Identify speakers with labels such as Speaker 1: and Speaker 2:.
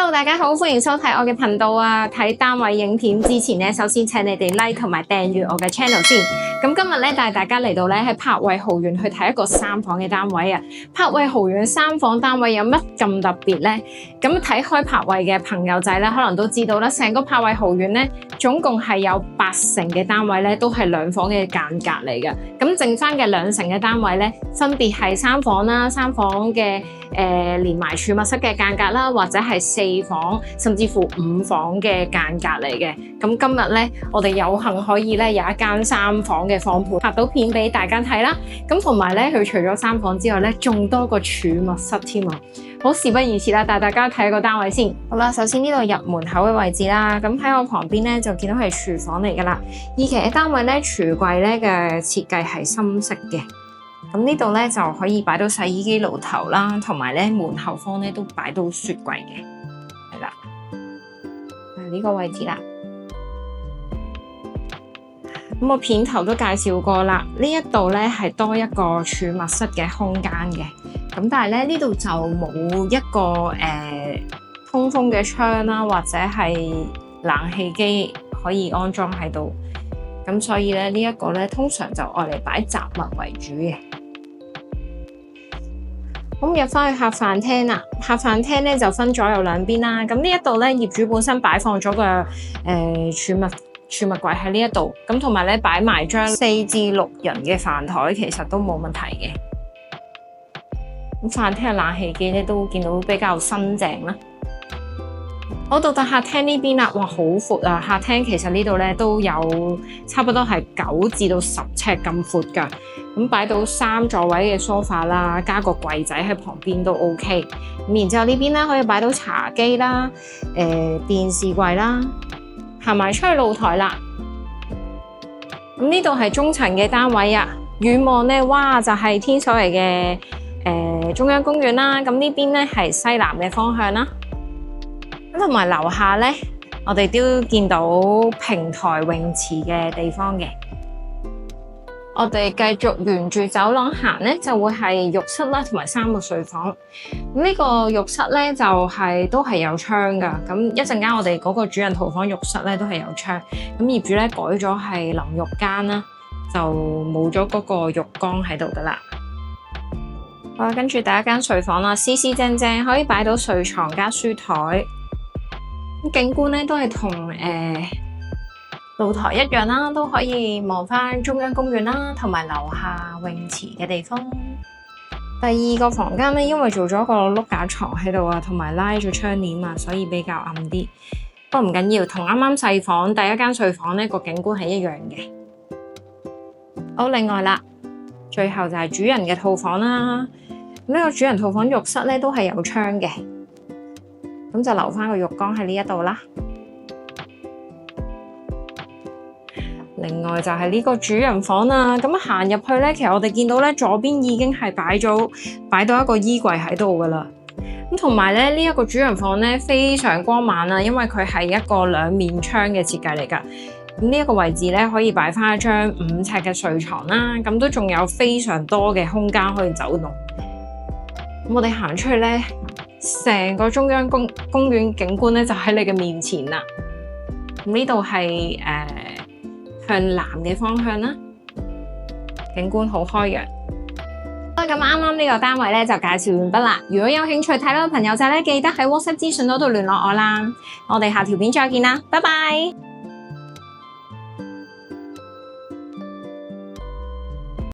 Speaker 1: Hello， 大家好，歡迎收睇我嘅頻道啊！睇單位影片之前咧，首先請你哋 like 同埋訂閱我嘅 channel 先。咁今日咧帶大家嚟到咧喺柏衛豪園去睇一個3房嘅單位啊！柏衛豪園3房單位有乜咁特別咧？咁睇開柏衛嘅朋友仔咧，可能都知道啦，成個柏衛豪園咧，總共係有8成嘅單位咧都係2房嘅間隔嚟嘅。咁剩翻嘅2成嘅單位咧，分別係3房啦、3房嘅連埋儲物室嘅間隔啦，或者係4房甚至乎5房嘅間隔嚟嘅。咁今日咧，我哋有幸可以咧有一間3房嘅房盤拍到片俾大家睇啦。咁同埋咧，佢除咗3房之外咧，仲多個儲物室添啊！好，事不宜遲啦，帶大家睇個單位先。好啦，首先呢度入門口嘅位置啦，咁喺我旁邊咧就見到係廚房嚟噶啦。2期嘅單位咧，櫥櫃咧嘅設計係深色嘅。咁呢度咧就可以擺到洗衣機爐頭啦，同埋咧門後方咧都擺到雪櫃嘅，係啦，係呢個位置啦。咁我片頭都介紹過啦，呢一度咧係多一個儲物室嘅空間嘅。咁但係咧呢度就冇一個通風嘅窗啦，或者係冷氣機可以安裝喺度。咁所以咧呢一個咧通常就愛嚟擺雜物為主嘅。咁入翻去客飯廳啦，客飯廳咧就分左右兩邊啦。咁呢一度咧業主本身擺放咗個儲物櫃喺呢一度，咁同埋咧擺埋張4至6人嘅飯台，其實都冇問題嘅。咁飯廳嘅冷氣機咧都見到比較新淨啦。好，到客廳呢邊啦，哇，好闊啊！客廳其實呢度咧都有差不多係9至到10尺咁闊噶，咁擺到3座位嘅梳化啦，加個櫃仔喺旁邊都 OK。咁然之後呢邊咧可以擺到茶几啦、電視櫃啦，行埋出去露台啦。咁呢度係中層嘅單位啊，遠望咧，哇，就係天水圍嘅中央公園啦。咁呢邊咧係西南嘅方向啦。咁同埋樓下咧，我哋都見到平台泳池嘅地方嘅。我哋繼續沿住走廊行咧，就會係浴室啦，同埋3個睡房。咁呢個浴室咧就都係有窗噶。咁一陣間我哋嗰個主人套房浴室咧都係有窗。咁業主咧改咗係淋浴間啦，就冇咗嗰個浴缸喺度噶啦。好啦，跟住第一間睡房啦，四四正正可以擺到睡床加書台。景觀咧都係同露台一樣啦，都可以望返中央公園啦，同埋樓下泳池嘅地方。第二個房間咧，因為做咗個碌架床喺度啊，同埋拉咗窗簾啊，所以比較暗啲。不過唔緊要，同啱啱細房第一間睡房咧個景觀係一樣嘅。好，另外啦，最後就係主人嘅套房啦。呢個主人套房浴室咧都係有窗嘅。咁就留翻個浴缸喺呢一度啦。另外就係呢個主人房啦。咁行入去咧，其實我哋見到咧左邊已經係擺到一個衣櫃喺度噶啦。咁同埋咧呢一個主人房咧非常光猛啊，因為佢係一個2面窗嘅設計嚟噶。咁呢一個位置咧可以擺翻一張5尺嘅睡床啦。咁都仲有非常多嘅空間可以走動。咁我哋行出去咧，成個中央公園景觀咧就喺你嘅面前啦。咁呢度係向南嘅方向啦，景觀好開揚。咁啱啱呢個單位咧就介紹完畢啦。如果有興趣睇到嘅朋友仔咧，記得喺 WhatsApp 資訊嗰度聯絡我啦。我哋下條片再見啦，拜拜。